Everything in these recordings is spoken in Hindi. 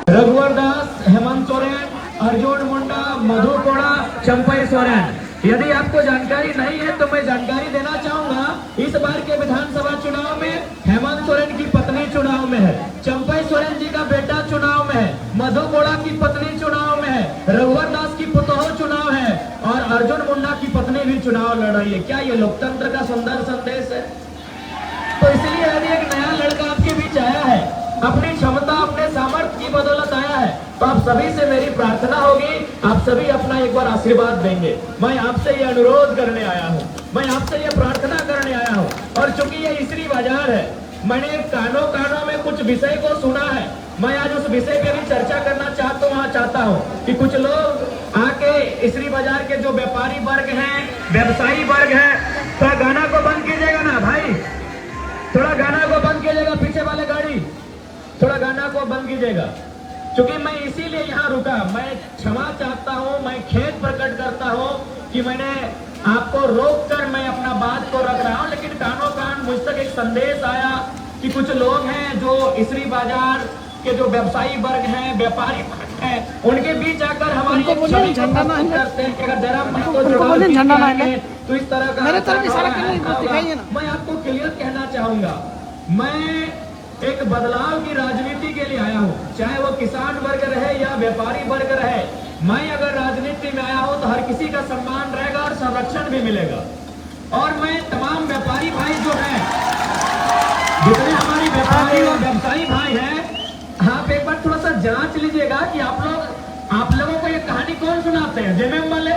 रघुवर दास, हेमंत सोरेन, अर्जुन मुंडा, मधु कोड़ा, चंपई सोरेन। यदि आपको जानकारी नहीं है तो मैं जानकारी देना चाहूंगा। इस बार के विधानसभा चुनाव में हेमंत सोरेन की पत्नी चुनाव में है, चंपई सोरेन जी का बेटा चुनाव में है, मधु कोड़ा की पत्नी चुनाव में है, रघुवर दास की पुतोह चुनाव है और अर्जुन मुंडा की पत्नी भी चुनाव लड़ रही है। क्या ये लोकतंत्र का सुंदर संदेश है? तो इसलिए यदि एक नया लड़का आपके बीच आया है, अपनी क्षमता अपने सामर्थ्य की बदौलत आया है, तो आप सभी से मेरी प्रार्थना होगी, आप सभी अपना एक बार आशीर्वाद देंगे। मैं आपसे ये अनुरोध करने आया हूँ, मैं आपसे ये प्रार्थना करने आया हूँ। और चूंकि ये इसरी बाजार है, मैंने कानों कानों में कुछ विषय को सुना है, मैं आज उस विषय पे भी चर्चा करना चाहता हूँ कि कुछ लोग आके इसरी बाजार के जो व्यापारी वर्ग हैं, व्यवसायी वर्ग है, तो गाना को बंद कीजिएगा ना भाई, थोड़ा गाना को बंद कीजिएगा, पीछे वाले गाड़ी थोड़ा गाना को बंद कीजिएगा। क्योंकि मैं इसीलिए यहाँ रुका, मैं क्षमा चाहता हूँ, मैं खेद प्रकट करता हूँ कि मैंने आपको रोककर मैं अपना बात को रख रहा हूँ, लेकिन कानों कान मुझ तक एक संदेश आया कि कुछ लोग हैं जो इसरी बाजार के जो व्यवसायी वर्ग हैं, व्यापारी वर्ग हैं, उनके बीच आकर हमारी छवि को प्रस्तुत करते हैं कि अगर जरा तो इस तरह का मैं आपको क्लियर कहना चाहूंगा, मैं एक बदलाव की राजनीति के लिए आया हूँ, चाहे वो किसान वर्ग रहे या व्यापारी वर्ग रहे। मैं अगर राजनीति में आया हूँ तो हर किसी का सम्मान रहेगा और संरक्षण भी मिलेगा। और मैं तमाम व्यापारी भाई जो हैं, जितने हमारे व्यापारी और व्यवसायी भाई हैं, आप एक बार थोड़ा सा जांच लीजिएगा कि आप लोगों को ये कहानी कौन सुनाते हैं? जेएमएम वाले?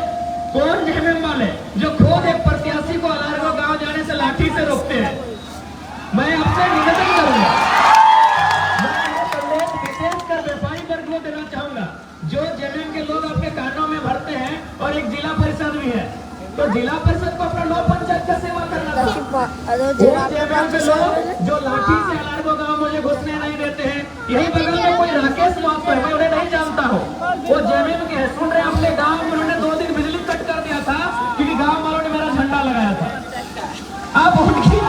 कौन जेएमएम वाले जो खुद एक प्रत्याशी को अलारगो गांव जाने से लाठी से रोकते हैं? मैं आपसे निवेदन करूंगा, देना चाहूंगा, जो जेएमएम के लोग आपके कानों में भरते हैं और एक जिला परिषद भी है, तो जिला परिषद को अपना 9 पंचायत का सेवा करना था। जेएमएम के लोग जो लाठी से अलारगो गांव मुझे घुसने नहीं देते हैं, यही बगल में कोई राकेश महतो है, मैं उन्हें नहीं जानता हूँ, वो जेएमएम के हैं। सुन रहे अपने गाँव में उन्होंने 2 दिन बिजली कट कर दिया था क्योंकि गाँव वालों ने मेरा झंडा लगाया था। आप उनकी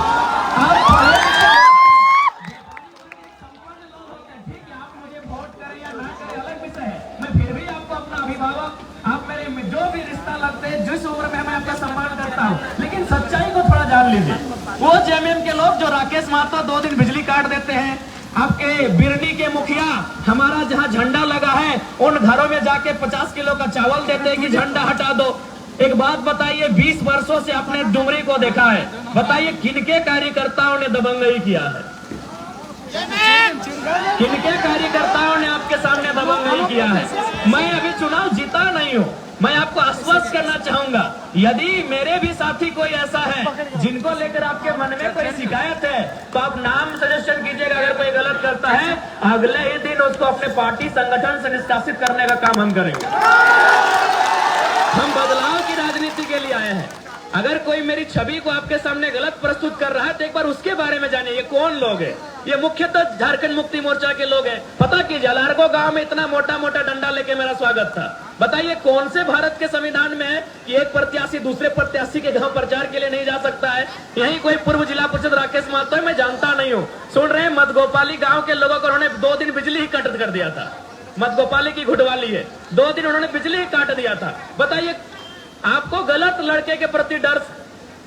जो भी रिश्ता लगते हैं, जिस उम्र में मैं आपका सम्मान करता हूँ, लेकिन सच्चाई को थोड़ा जान लीजिए। वो जेएमएम के लोग जो राकेश महतो 2 दिन बिजली काट देते हैं, आपके बिरनी के मुखिया हमारा जहाँ झंडा लगा है उन घरों में जाके 50 किलो का चावल देते हैं कि झंडा हटा दो। एक बात बताइए, 20 वर्षों से आपने डुमरी को देखा है, बताइए किनके कार्यकर्ताओं ने दबंगई किया है? किनके कार्यकर्ताओं ने आपके सामने दबंगई किया है? मैं अभी चुनाव जीता नहीं हूँ, मैं आपको आश्वस्त करना चाहूंगा, यदि मेरे भी साथी कोई ऐसा है जिनको लेकर आपके मन में कोई शिकायत है तो आप नाम सजेशन कीजिएगा। अगर कोई गलत करता है, अगले ही दिन उसको अपने पार्टी संगठन से निष्कासित करने का काम हम करेंगे। हम बदलाव की राजनीति के लिए आए हैं। अगर कोई मेरी छवि को आपके सामने गलत प्रस्तुत कर रहा है तो एक बार उसके बारे में जानिए, ये कौन लोग हैं? ये मुख्यतः झारखंड मुक्ति मोर्चा के लोग हैं। पता कीजिए, अलारगो गांव में इतना मोटा मोटा डंडा लेके मेरा स्वागत था। बताइए कौन से भारत के संविधान में है कि एक प्रत्याशी दूसरे प्रत्याशी के गांव प्रचार के लिए नहीं जा सकता है? यही कोई पूर्व जिला परिषद राकेश महतो है, मैं जानता नहीं हूँ। सुन रहे हैं, मधगोपाली गाँव के लोगों को उन्होंने 2 दिन बिजली ही कट कर दिया था। मधगोपाली की घुटवाली है, 2 दिन उन्होंने बिजली ही काट दिया था। बताइए, आपको गलत लड़के के प्रति डर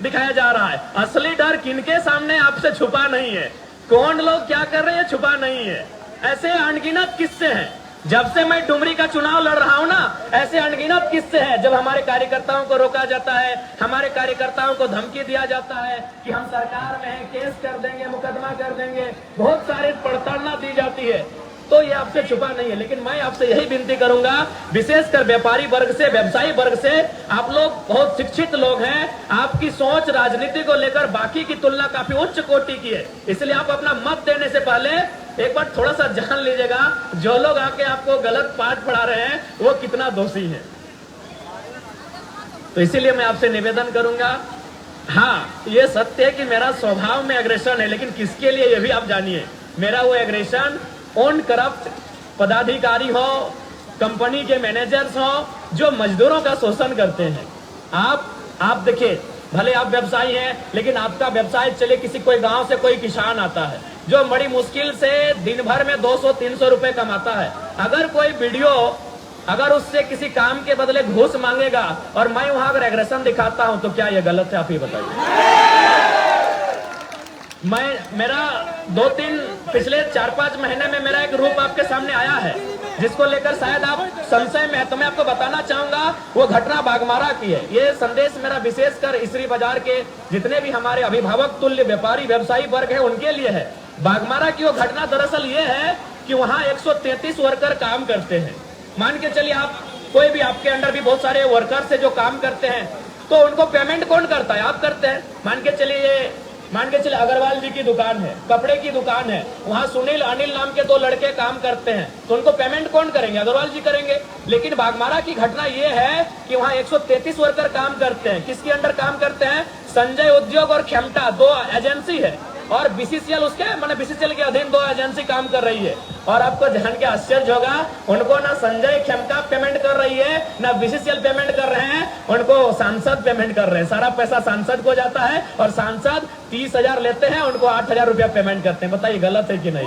दिखाया जा रहा है, असली डर किनके सामने आपसे छुपा नहीं है, कौन लोग क्या कर रहे हैं छुपा नहीं है। ऐसे अनगिनत किस्से हैं, जब से मैं डुमरी का चुनाव लड़ रहा हूं ना, ऐसे अनगिनत किस्से हैं जब हमारे कार्यकर्ताओं को रोका जाता है, हमारे कार्यकर्ताओं को धमकी दिया जाता है कि हम सरकार में हैं, केस कर देंगे, मुकदमा कर देंगे, बहुत सारे प्रताड़ना दी जाती है। तो ये आपसे छुपा नहीं है, लेकिन मैं आपसे यही विनती करूंगा, विशेषकर व्यापारी वर्ग से, व्यवसायी वर्ग से, आप लोग बहुत शिक्षित लोग हैं, आपकी सोच राजनीति को लेकर बाकी की तुलना काफी उच्च कोटि की है, इसलिए आप अपना मत देने से पहले एक बार थोड़ा सा जान लीजिएगा, जो लोग आके आपको गलत पाठ पढ़ा रहे हैं वो कितना दोषी है। तो इसीलिए मैं आपसे निवेदन करूंगा, हाँ ये सत्य है कि मेरा स्वभाव में एग्रेशन है, लेकिन किसके लिए ये भी आप जानिए, मेरा वो एग्रेशन उन करप्ट पदाधिकारी हो, कंपनी के मैनेजर्स हो, जो मजदूरों का शोषण करते हैं। आप देखिए, भले आप व्यवसायी हैं, लेकिन आपका व्यवसाय चले, किसी कोई गांव से कोई किसान आता है, जो बड़ी मुश्किल से दिन भर में 200-300 रुपए कमाता है, अगर कोई वीडियो अगर उससे किसी काम के बदले घूस मांगेगा और मैं वहां अगर एग्रेशन दिखाता हूं तो क्या ये गलत है? आप ही बताइए। मेरा 2-3 पिछले 4-5 महीने में मेरा एक रूप आपके सामने आया है जिसको लेकर शायद आप संशय में है, तो मैं आपको बताना चाहूंगा वो घटना बाघमारा की है। ये संदेश मेरा विशेषकर इसरी बाजार के जितने भी हमारे अभिभावक तुल्य व्यापारी व्यवसायी वर्ग है उनके लिए है। बाघमारा की वो घटना दरअसल ये है कि वहां 133 वर्कर काम करते हैं। मान के चलिए आप कोई भी आपके अंडर भी बहुत सारे वर्कर से जो काम करते हैं तो उनको पेमेंट कौन करता है? आप करते हैं। मान के चलिए अग्रवाल जी की दुकान है, कपड़े की दुकान है, वहाँ सुनील अनिल नाम के 2 लड़के काम करते हैं, तो उनको पेमेंट कौन करेंगे? अग्रवाल जी करेंगे। लेकिन बाघमारा की घटना ये है कि वहाँ 133 वर्कर काम करते हैं। किसके अंडर काम करते हैं? संजय उद्योग और खेमटा 2 एजेंसी है और बीसीसीएल उसके मैंने बीसीसीएल के अधीन 2 एजेंसी काम कर रही है। और आपको जान के आश्चर्य होगा, उनको ना संजय खेमटा पेमेंट कर रही है ना बीसीसीएल पेमेंट कर रहे हैं, उनको सांसद पेमेंट कर रहे हैं। सारा पैसा सांसद को जाता है और सांसद 30,000 लेते हैं, उनको 8,000 रुपया पेमेंट करते हैं। बताइए गलत है कि नहीं?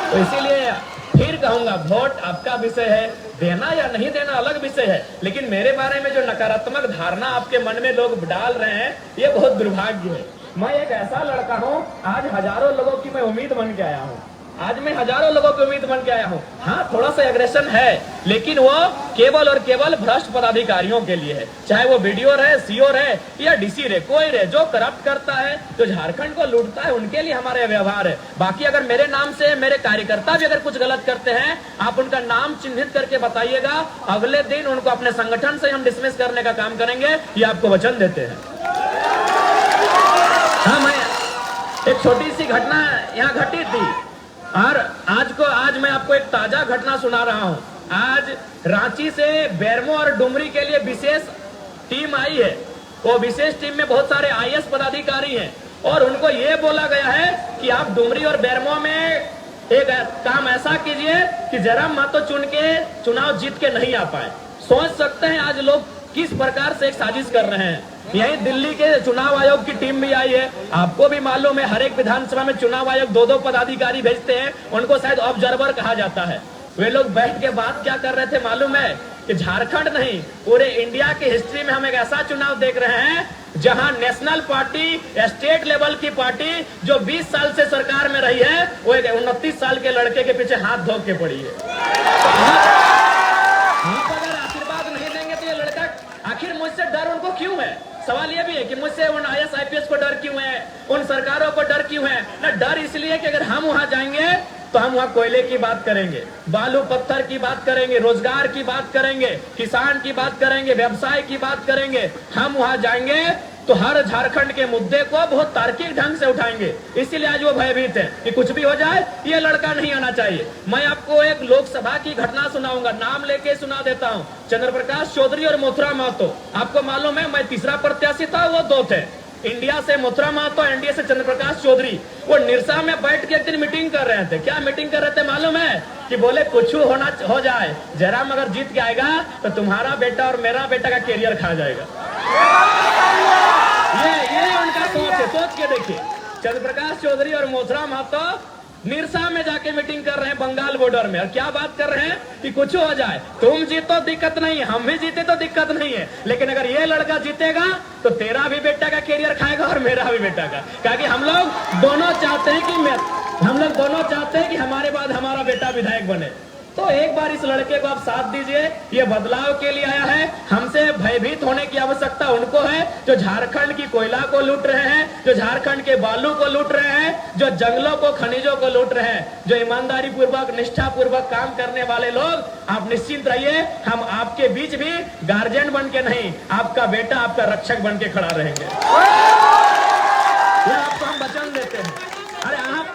तो इसीलिए फिर कहूंगा, वोट आपका विषय है, देना या नहीं देना अलग विषय है, लेकिन मेरे बारे में जो नकारात्मक धारणा आपके मन में लोग डाल रहे हैं ये बहुत दुर्भाग्य है। मैं एक ऐसा लड़का हूँ, आज हजारों लोगों की मैं उम्मीद बन के आया हूँ। आज मैं हजारों लोगों की उम्मीद बन के आया हूँ। हाँ, थोड़ा सा एग्रेशन है, लेकिन वो केवल और केवल भ्रष्ट पदाधिकारियों के लिए है। चाहे वो बीडीओ रहे, सीओ रहे या डीसी रहे, कोई रहे, जो करप्ट करता है, जो झारखंड को लूटता है, उनके लिए हमारे व्यवहार है। बाकी अगर मेरे नाम से मेरे कार्यकर्ता भी अगर कुछ गलत करते हैं, आप उनका नाम चिन्हित करके बताइएगा, अगले दिन उनको अपने संगठन से हम डिसमिस करने का काम करेंगे, ये आपको वचन देते हैं। हाँ, मैं एक छोटी सी घटना यहाँ घटी थी और आज मैं आपको एक ताजा घटना सुना रहा हूँ। आज रांची से बेरमो और डुमरी के लिए विशेष टीम आई है। वो विशेष टीम में बहुत सारे आईएएस पदाधिकारी हैं और उनको ये बोला गया है कि आप डुमरी और बेरमो में एक काम ऐसा कीजिए कि जयराम महतो चुन के चुनाव जीत के नहीं आ पाए। सोच सकते हैं आज लोग किस प्रकार से एक साजिश कर रहे हैं। यही दिल्ली के चुनाव आयोग की टीम भी आई है। आपको भी मालूम है, हर एक विधानसभा में चुनाव आयोग 2-2 पदाधिकारी भेजते हैं, उनको शायद ऑब्जर्वर कहा जाता है। वे लोग बैठ के बात क्या कर रहे थे मालूम है कि झारखंड नहीं, पूरे इंडिया की हिस्ट्री में हम एक ऐसा चुनाव देख रहे हैं जहां नेशनल पार्टी, स्टेट लेवल की पार्टी जो 20 साल से सरकार में रही है, वो एक 29 साल के लड़के के पीछे हाथ धो के पड़ी है। अगर आशीर्वाद नहीं देंगे तो ये लड़का, आखिर मुझसे डर उनको क्यों है? सवाल ये भी है कि मुझसे उन आईएएस आईपीएस को डर क्यों है, उन सरकारों को डर क्यों है? ना, डर इसलिए कि अगर हम वहां जाएंगे तो हम वहां कोयले की बात करेंगे, बालू पत्थर की बात करेंगे, रोजगार की बात करेंगे, किसान की बात करेंगे, व्यवसाय की बात करेंगे। हम वहां जाएंगे तो हर झारखंड के मुद्दे को बहुत तार्किक ढंग से उठाएंगे। इसीलिए आज वो भयभीत है कि कुछ भी हो जाए ये लड़का नहीं आना चाहिए। मैं आपको एक लोकसभा की घटना सुनाऊंगा, नाम लेके सुना देता हूँ। चंद्र प्रकाश चौधरी और मथुरा महतो, आपको मालूम है मैं तीसरा प्रत्याशी था, वो 2 थे। इंडिया से मथुरा महतो, एनडीए से चंद्र प्रकाश चौधरी। वो निरसा में बैठ के एक दिन मीटिंग कर रहे थे। क्या मीटिंग कर रहे थे मालूम है? कि बोले कुछ हो जाए, जयराम अगर जीत के आएगा तो तुम्हारा बेटा और मेरा बेटा का कैरियर खा जाएगा। ये उनका सोच है। सोच के देखिए, चंद्र प्रकाश चौधरी और मथुरा महतो निरसा में जाके मीटिंग कर रहे हैं बंगाल बॉर्डर में, और क्या बात कर रहे हैं कि कुछ हो जाए, तुम जीतो दिक्कत नहीं है, हम भी जीते तो दिक्कत नहीं है, लेकिन अगर ये लड़का जीतेगा तो तेरा भी बेटा का कैरियर खाएगा और मेरा भी बेटा का। क्योंकि हम लोग दोनों चाहते हैं कि हमारे बाद हमारा बेटा विधायक बने। तो एक बार इस लड़के को आप साथ दीजिए, ये बदलाव के लिए आया है। हमसे भयभीत होने की आवश्यकता उनको है जो झारखंड की कोयला को लूट रहे हैं, जो झारखंड के बालू को लूट रहे हैं, जो जंगलों को, खनिजों को लूट रहे हैं, जो ईमानदारी पूर्वक, निष्ठा पूर्वक काम करने वाले लोग। आप निश्चिंत रहिए, हम आपके बीच भी गार्जियन बन के नहीं, आपका बेटा आपका रक्षक बन के खड़ा रहेंगे। ये आपको हम वचन देते हैं। अरे आप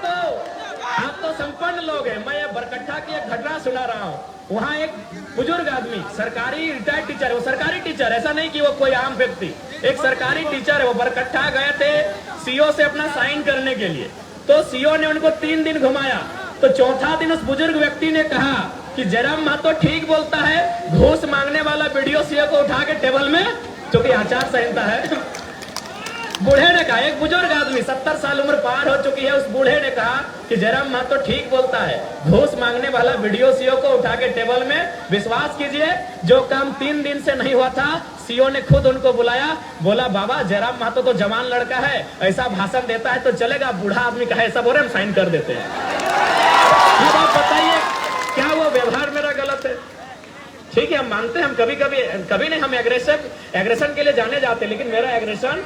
तो संपन्न लोग हैं। मैं ये बरकट्ठा की एक घटना सुना रहा हूँ। वहाँ एक बुजुर्ग आदमी, सरकारी रिटायर्ड टीचर है, वो सरकारी टीचर, ऐसा नहीं कि वो कोई आम व्यक्ति, एक सरकारी टीचर है। वो बरकट्ठा गए थे सीओ से अपना साइन करने के लिए, तो सीओ ने उनको 3 दिन घुमाया। तो चौथा दिन उस बुजुर्ग व्यक्ति ने कहा कि जयराम महतो ठीक बोलता है, घूस मांगने वाला वीडियो सीओ को उठा के टेबल में, जो कि आचार संहिता है, बूढ़े ने कहा, एक बुजुर्ग आदमी 70 साल उम्र पार हो चुकी है, उस बूढ़े ने कहा कि जयराम महतो ठीक बोलता है, घूस मांगने वाला वीडियो सीओ को उठा के टेबल में, विश्वास कीजिए जो काम 3 दिन से नहीं हुआ था, सीओ ने खुद उनको बुलाया, बोला बाबा जयराम महतो तो जवान लड़का है, ऐसा भाषण देता है तो चलेगा, बूढ़ा आदमी कहा ऐसा बोल रहे हम साइन कर देते हैं। अब आप बताइए क्या वो व्यवहार मेरा गलत है? ठीक है, हम मानते हैं, हम कभी नहीं हम एग्रेशन के लिए जाने जाते, लेकिन मेरा एग्रेशन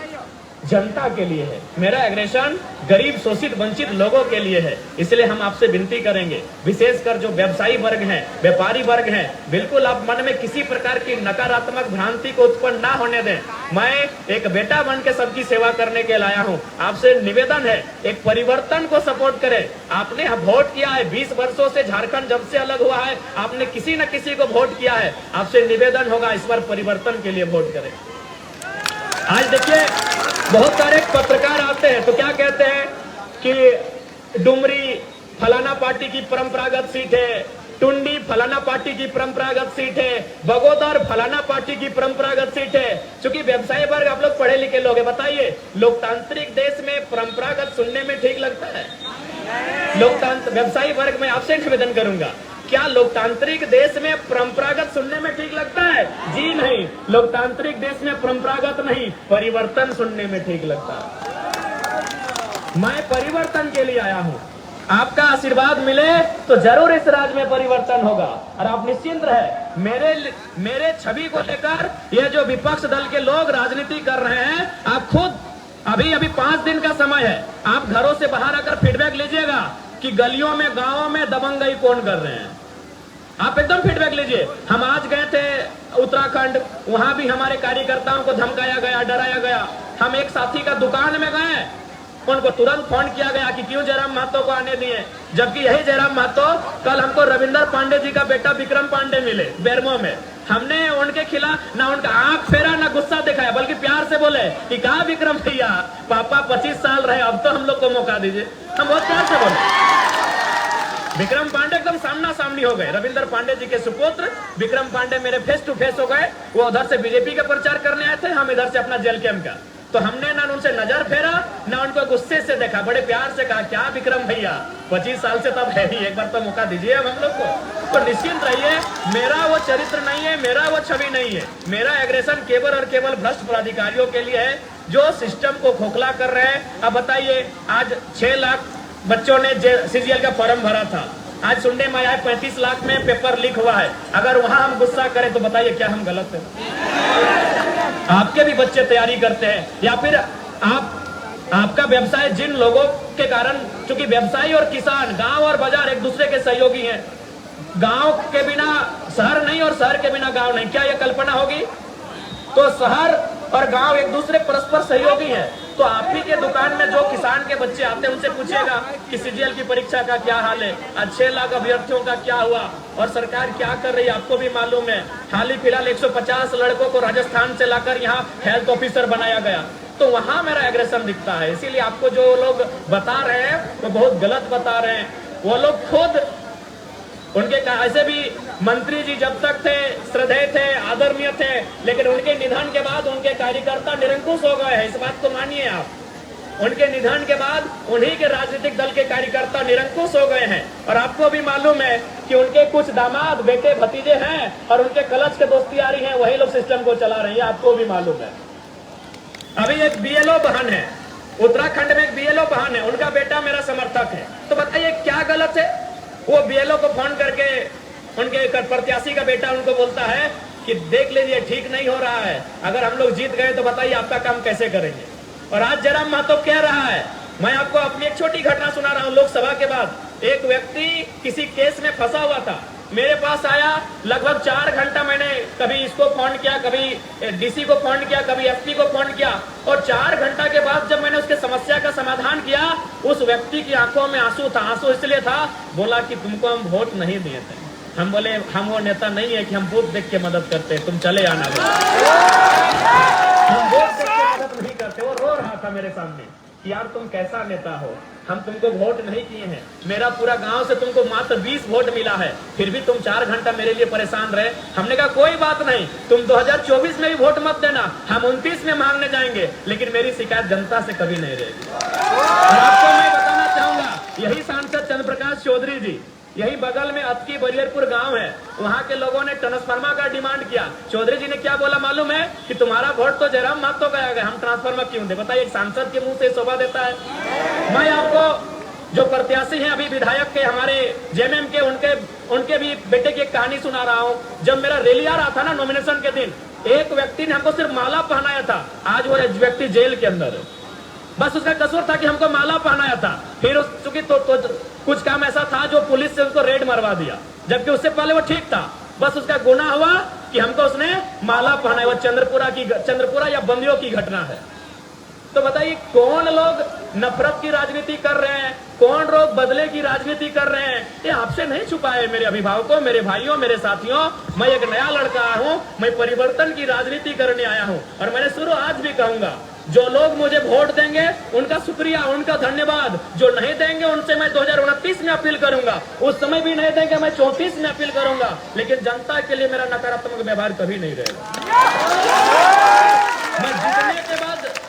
जनता के लिए है, मेरा एग्रेशन गरीब शोषित वंचित लोगों के लिए है। इसलिए हम आपसे विनती करेंगे, विशेषकर जो व्यवसायी वर्ग हैं, व्यापारी वर्ग हैं, बिल्कुल आप मन में किसी प्रकार की नकारात्मक भ्रांति को उत्पन्न ना होने दें। मैं एक बेटा बन के सबकी सेवा करने के लाया हूं, आपसे निवेदन है एक परिवर्तन को सपोर्ट करें। आपने वोट किया है, 20 वर्षों से झारखंड जब से अलग हुआ है आपने किसी न किसी को वोट किया है, आपसे निवेदन होगा इस बार परिवर्तन के लिए वोट करें। आज देखिए बहुत सारे पत्रकार आते हैं तो क्या कहते हैं कि डुमरी फलाना पार्टी की परंपरागत सीट है, टुंडी फलाना पार्टी की परंपरागत सीट है, बगोदर फलाना पार्टी की परंपरागत सीट है। क्योंकि व्यवसायी वर्ग आप लोग पढ़े लिखे लोग हैं, बताइए लोकतांत्रिक देश में परंपरागत सुनने में ठीक लगता है? व्यवसायी वर्ग में आपसे निवेदन करूंगा, क्या लोकतांत्रिक देश में परंपरागत सुनने में ठीक लगता है? जी नहीं, लोकतांत्रिक देश में परंपरागत नहीं, परिवर्तन सुनने में ठीक लगता है। मैं परिवर्तन के लिए आया हूँ, आपका आशीर्वाद मिले तो जरूर इस राज्य में परिवर्तन होगा। और आप निश्चिंत रहे, मेरे छवि को लेकर ये जो विपक्ष दल के लोग राजनीति कर रहे हैं, आप खुद अभी 5 दिन का समय है, आप घरों से बाहर आकर फीडबैक लीजिएगा कि गलियों में गांवों में दबंगई कौन कर रहे हैं। आप एकदम फीडबैक लीजिए। हम आज गए थे उत्तराखंड, वहां भी हमारे कार्यकर्ताओं को धमकाया गया, डराया गया। हम एक साथी का दुकान में गए, उनको तुरंत फोन किया गया कि क्यों जयराम महतो को आने दिए, जबकि यही जयराम महतो कल हमको रविंदर पांडे जी का बेटा विक्रम पांडे मिले बेरमो में। हमने उनके खिलाफ ना उनका आंख फेरा ना गुस्सा दिखाया, बल्कि प्यार से बोले कि कहा विक्रम भैया पापा 25 साल रहे, अब तो हम लोग को मौका दीजिए। हम बहुत प्यार से बोले। विक्रम पांडे एकदम सामना सामनी हो गए, रविंदर पांडे जी के सुपुत्र विक्रम पांडे मेरे फेस टू फेस हो गए। वो उधर से बीजेपी का प्रचार करने आए थे, हम इधर से अपना जेल कैंप का। तो हमने ना उनसे नजर फेरा ना उनको गुस्से से देखा, बड़े प्यार से कहा क्या विक्रम भैया 25 साल से तब है ही, एक बार तो मौका दीजिए हम लोग को। तो निश्चिंत रहिए, मेरा वो चरित्र नहीं है, मेरा वो छवि नहीं है। मेरा एग्रेशन केवल और केवल भ्रष्ट पदाधिकारियों के लिए है जो सिस्टम को खोखला कर रहे हैं। अब बताइए, आज 6 लाख बच्चों ने सीजीएल का फॉर्म भरा था, आज सुनने में आया 35 लाख में पेपर लीक हुआ है। अगर वहां हम गुस्सा करें तो बताइए क्या हम गलत है? आपके भी बच्चे तैयारी करते हैं, या फिर आपका व्यवसाय जिन लोगों के कारण, क्योंकि व्यवसायी और किसान, गांव और बाजार एक दूसरे के सहयोगी हैं। गांव के बिना शहर नहीं और शहर के बिना गांव नहीं, क्या यह कल्पना होगी? तो शहर और गांव एक दूसरे परस्पर सहयोगी हैं। तो आप ही के दुकान में जो किसान के बच्चे आते हैं उनसे पूछिएगा कि सीजीएल की परीक्षा का क्या हाल है, आज 6 लाख अभ्यर्थियों का क्या हुआ और सरकार क्या कर रही है आपको भी मालूम है। हाल ही फिलहाल 150 लड़कों को राजस्थान से लाकर यहाँ हेल्थ ऑफिसर बनाया गया। तो वहां मेरा एग्रेशन दिखता है। इसीलिए आपको जो लोग बता रहे हैं वो बहुत गलत बता रहे हैं। वो लोग खुद उनके ऐसे भी मंत्री जी जब तक थे श्रद्धेय थे, आदरणीय थे, लेकिन उनके निधन के बाद उनके कार्यकर्ता निरंकुश हो गए हैं। इस बात को मानिए आप। उनके निधन के बाद उन्हीं के राजनीतिक दल के कार्यकर्ता निरंकुश हो गए हैं। और आपको भी मालूम है कि उनके कुछ दामाद, बेटे, भतीजे हैं और उनके कलच के दोस्तियारी हैं, वही लोग सिस्टम को चला रहे हैं, आपको भी मालूम है। अभी एक बीएलओ बहन है, उत्तराखंड में एक बीएलओ बहन है, उनका बेटा मेरा समर्थक है। तो बताइए क्या गलत है? वो बीएलओ को फोन करके उनके प्रत्याशी का बेटा उनको बोलता है कि देख लीजिए ठीक नहीं हो रहा है, अगर हम लोग जीत गए तो बताइए आपका काम कैसे करेंगे। और आज जयराम महतो कह रहा है, मैं आपको अपनी एक छोटी घटना सुना रहा हूँ। लोकसभा के बाद एक व्यक्ति किसी केस में फंसा हुआ था, मेरे पास आया, लगभग 4 घंटा मैंने कभी इसको फोन किया, कभी डीसी को फोन किया, कभी एसपी को फोन किया, और 4 घंटा के बाद जब मैंने उसके समस्या का समाधान किया, उस व्यक्ति की आंखों में आंसू था। आंसू इसलिए था, बोला कि तुमको हम वोट नहीं दिए थे। हम बोले हम वो नेता नहीं है कि हम बूथ देख के मदद करते, तुम चले आना। हम वोट देख के मदद नहीं करते। वो रो रहा था मेरे सामने। कि यार तुम कैसा नेता हो, हम तुमको वोट नहीं किए हैं, मेरा पूरा गांव से तुमको मात्र 20 वोट मिला है, फिर भी तुम 4 घंटा मेरे लिए परेशान रहे। हमने कहा कोई बात नहीं, तुम 2024 में भी वोट मत देना, हम 29 में मांगने जाएंगे, लेकिन मेरी शिकायत जनता से कभी नहीं रहेगी। और आपको मैं बताना चाहूंगा, यही सांसद चंद्र प्रकाश चौधरी जी, यही बगल में अतकी बरियरपुर गांव है, वहां के लोगों ने ट्रांसफार्मर का डिमांड किया। चौधरी जी ने क्या बोला मालूम है कि तुम्हारा वोट तो जयराम महतो का गया, हम ट्रांसफार्मर क्यों दे? बताइए, एक सांसद के मुंह से शोभा देता है? मैं आपको जो प्रत्याशी हैं अभी विधायक के हमारे जेएमएम के, उनके भी बेटे की एक कहानी सुना रहा हूं। जब मेरा रैली आ रहा था ना नॉमिनेशन के दिन, एक व्यक्ति ने हमको सिर्फ माला पहनाया था, आज वो व्यक्ति जेल के अंदर है। बस उसका कसूर था कि हमको माला पहनाया था, फिर चूंकि तो कुछ काम ऐसा था जो पुलिस से उसको रेड मरवा दिया, जबकि उससे पहले वो ठीक था। बस उसका गुनाह हुआ कि हमको उसने माला पहनाया। वो चंद्रपुरा या बंदियों की घटना है। तो बताइए, कौन लोग नफरत की राजनीति कर रहे हैं, कौन लोग बदले की राजनीति कर रहे हैं? ये आपसे नहीं छुपा है मेरे अभिभावकों, मेरे भाइयों, मेरे साथियों। मैं एक नया लड़का आया हूं, मैं परिवर्तन की राजनीति करने आया हूं। और मैंने शुरू आज भी कहूंगा, जो लोग मुझे वोट देंगे उनका शुक्रिया, उनका धन्यवाद। जो नहीं देंगे उनसे मैं 2029 में अपील करूंगा, उस समय भी नहीं देंगे मैं 34 में अपील करूंगा, लेकिन जनता के लिए मेरा नकारात्मक व्यवहार कभी नहीं रहेगा।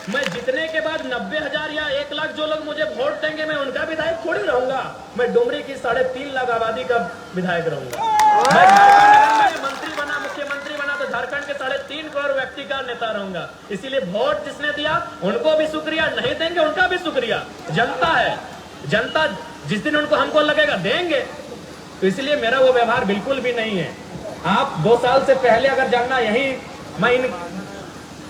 मैं जितने के बाद 90,000 या 1 लाख जो लोग मुझे वोट देंगे, मैं उनका विधायक थोड़ी रहूंगा। मैं डुमरी की 3.5 लाख आबादी का विधायक रहूंगा। मैं मंत्री बना, मुख्यमंत्री बना तो झारखंड के 3.5 करोड़ व्यक्ति का नेता रहूंगा। इसीलिए वोट जिसने दिया उनको भी शुक्रिया, नहीं देंगे उनका भी शुक्रिया। जनता है, जनता जिस दिन उनको हमको लगेगा देंगे। तो इसलिए मेरा वो व्यवहार बिल्कुल भी नहीं है। आप 2 साल से पहले अगर जानना, यही मैं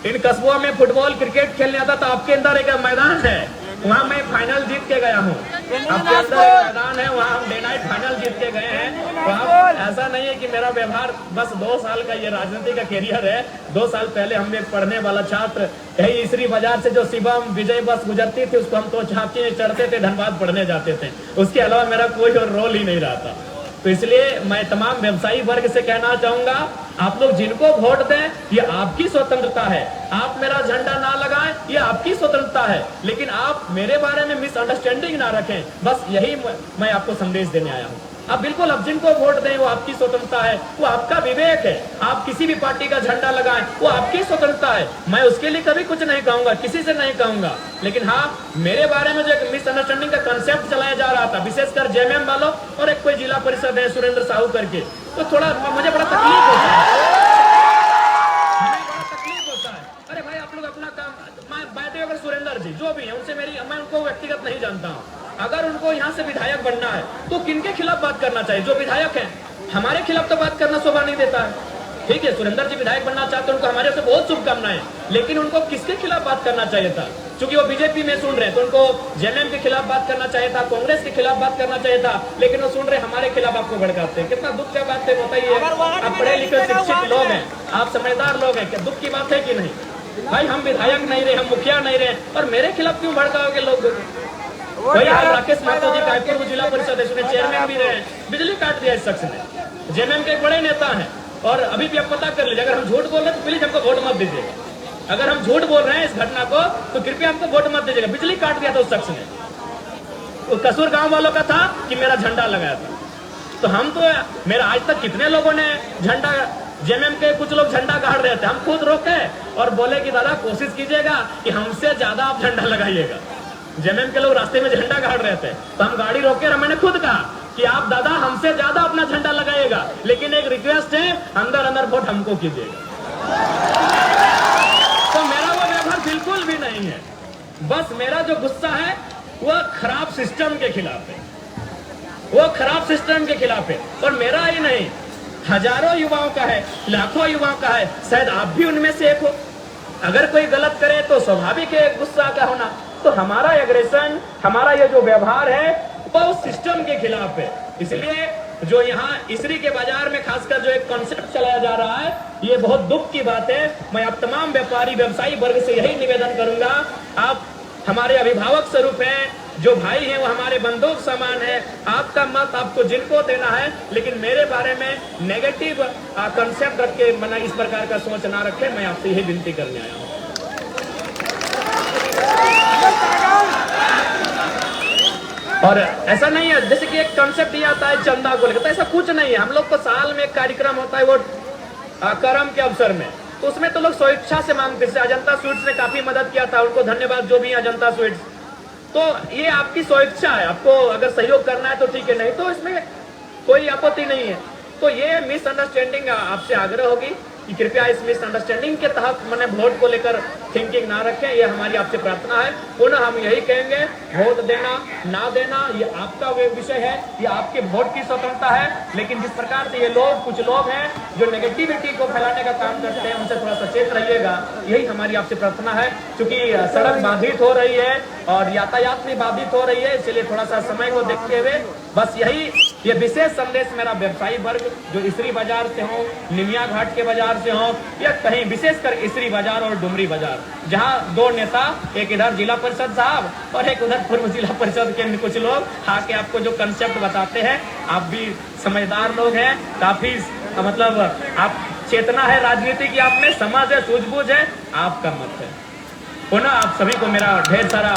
इन कस्बों में फुटबॉल क्रिकेट खेलने आता था। आपके अंदर एक मैदान है, वहाँ मैं फाइनल जीत के गया हूँ। आपके अंदर एक मैदान है, वहाँ हम डे नाइट फाइनल जीत के गए हैं। वहाँ ऐसा नहीं है कि मेरा व्यवहार बस 2 साल का ये राजनीति का कैरियर है। 2 साल पहले हम एक पढ़ने वाला छात्र, यही इसरी बाजार से जो शिवम विजय बस गुजरती थी, उसको हम तो झांकी चढ़ते थे, धनबाद पढ़ने जाते थे। उसके अलावा मेरा कोई और रोल ही नहीं रहा था। तो इसलिए मैं तमाम व्यवसायी वर्ग से कहना चाहूंगा, आप लोग जिनको वोट दें, ये आपकी स्वतंत्रता है। आप मेरा झंडा ना लगाएं, ये आपकी स्वतंत्रता है, लेकिन आप मेरे बारे में मिसअंडरस्टैंडिंग ना रखें। बस यही मैं आपको संदेश देने आया हूं। अब बिल्कुल, अब जिनको वोट दें वो आपकी स्वतंत्रता है, वो आपका विवेक है। आप किसी भी पार्टी का झंडा लगाएं, वो आपकी स्वतंत्रता है। मैं उसके लिए कभी कुछ नहीं कहूंगा, किसी से नहीं कहूंगा। लेकिन हाँ, मेरे बारे में जो एक मिसअंडरस्टैंडिंग का कंसेप्ट चलाया जा रहा था, विशेषकर जेएमएम वालों और एक कोई जिला परिषद है सुरेंद्र साहू करके, तो थोड़ा मुझे बड़ा तकलीफ होता है। अरे भाई, आप लोग अपना काम, मैं बैठे अगर सुरेंद्र जी जो भी है उनसे मैं उनको व्यक्तिगत नहीं जानता हूँ। अगर उनको यहाँ से विधायक बनना है तो किनके खिलाफ बात करना चाहिए? जो विधायक हैं, हमारे खिलाफ तो बात करना शोभा नहीं देता है। ठीक है, सुरेंद्र जी विधायक बनना चाहते हैं, उनको हमारे से बहुत शुभकामनाएं, लेकिन उनको किसके खिलाफ बात करना चाहिए था? क्योंकि वो बीजेपी में सुन रहे हैं तो उनको जेएमएम के खिलाफ बात करना चाहिए था, कांग्रेस के खिलाफ बात करना चाहिए था, लेकिन वो सुन रहे हमारे खिलाफ आपको भड़काते हैं। कितना दुख का बात है बताइए। आप पढ़े लिखे शिक्षित लोग हैं, आप समझदार लोग हैं, क्या दुख की बात है कि नहीं? भाई, हम विधायक नहीं रहे, हम मुखिया नहीं रहे, और मेरे खिलाफ क्यों भड़काओगे लोग? वही राकेश महतो जी रायपुर जिला परिषद है, चेयरमैन भी रहे, बिजली काट दिया इस शख्स ने। जेएमएम के बड़े नेता हैं, और अभी भी आप पता कर लीजिए, अगर हम झूठ बोल रहे हैं तो प्लीज हमको वोट मत दीजिएगा। अगर हम झूठ बोल रहे हैं इस घटना को तो कृपया हमको वोट मत दीजिएगा। बिजली काट दिया था उस शख्स ने, वो कसूर गांव वालों का था कि मेरा झंडा लगाया था। तो हम तो, मेरा आज तक कितने लोगों ने झंडा, जेएमएम के कुछ लोग झंडा गाड़ रहे थे, हम खुद रोके और बोले कि दादा कोशिश कीजिएगा कि हमसे ज्यादा आप झंडा लगाइएगा। जेएमएम के लोग रास्ते में झंडा गाड़ रहे थे तो हम गाड़ी रोके और मैंने खुद कहा कि आप दादा हमसे ज्यादा अपना झंडा लगाइएगा, लेकिन एक रिक्वेस्ट है, अंदर अंदर वोट हमको कीजिएगा। तो मेरा वो व्यवहार बिल्कुल भी नहीं है। बस मेरा जो गुस्सा है वह खराब सिस्टम के खिलाफ है, वो खराब सिस्टम के खिलाफ है। और मेरा ही नहीं, हजारों युवाओं का है, लाखों युवाओं का है, शायद आप भी उनमें से एक हो। अगर कोई गलत करे तो स्वाभाविक है गुस्सा का होना। तो हमारा एग्रेशन, हमारा ये जो व्यवहार है वो उस सिस्टम के खिलाफ है। इसलिए जो यहाँ इसरी के बाजार में खासकर जो एक कॉन्सेप्ट चलाया जा रहा है, ये बहुत दुख की बात है। मैं आप तमाम व्यापारी व्यवसायी वर्ग से यही निवेदन करूंगा, आप हमारे अभिभावक स्वरूप हैं, जो भाई हैं वो हमारे बंदूक समान है। आपका मत आपको जिनको देना है, लेकिन मेरे बारे में नेगेटिव कंसेप्ट रख के मना इस प्रकार का सोच ना रखें। मैं आपसे यही विनती करने आया हूँ। और ऐसा नहीं है जैसे कि एक कंसेप्ट ये आता है चंदा को लेकर, तो ऐसा कुछ नहीं है। हम लोग को साल में एक कार्यक्रम होता है वो करम के अवसर में, तो उसमें तो लोग स्वेच्छा से मांगते हैं। अजंता स्वीट्स ने काफी मदद किया था, उनको धन्यवाद जो भी है अजंता स्वीट्स। तो ये आपकी स्वेच्छा है, आपको अगर सहयोग करना है तो ठीक है, नहीं तो इसमें कोई आपत्ति नहीं है। तो ये मिसअंडरस्टैंडिंग आपसे आग्रह होगी कि कृपया इस मिसअंडरस्टैंडिंग के तहत मैंने वोट को लेकर थिंकिंग ना रखें, ये हमारी आपसे प्रार्थना है। पुनः हम यही कहेंगे, वोट देना ना देना ये आपका विषय है, ये आपके वोट की स्वतंत्रता है। लेकिन जिस प्रकार से ये लोग, कुछ लोग हैं जो नेगेटिविटी को फैलाने का काम करते हैं, उनसे थोड़ा सचेत रहिएगा, यही हमारी आपसे प्रार्थना है। क्योंकि सड़क बाधित हो रही है और यातायात भी बाधित हो रही है, इसलिए थोड़ा सा समय को देखते हुए बस यही ये विशेष संदेश मेरा व्यवसायी वर्ग जो इसरी बाजार से हो, निमिया घाट के बाजार से हो, या कहीं विशेषकर इसरी बाजार और डुमरी बाजार, जहां दो नेता, एक इधर जिला परिषद साहब और एक उधर पूर्व जिला परिषद के कुछ लोग आके आपको जो कंसेप्ट बताते हैं, आप भी समझदार लोग हैं, काफी मतलब आप चेतना है राजनीति की, आप में समझ है, सूझबूझ है, आपका मत है। पुनः आप सभी को मेरा ढेर सारा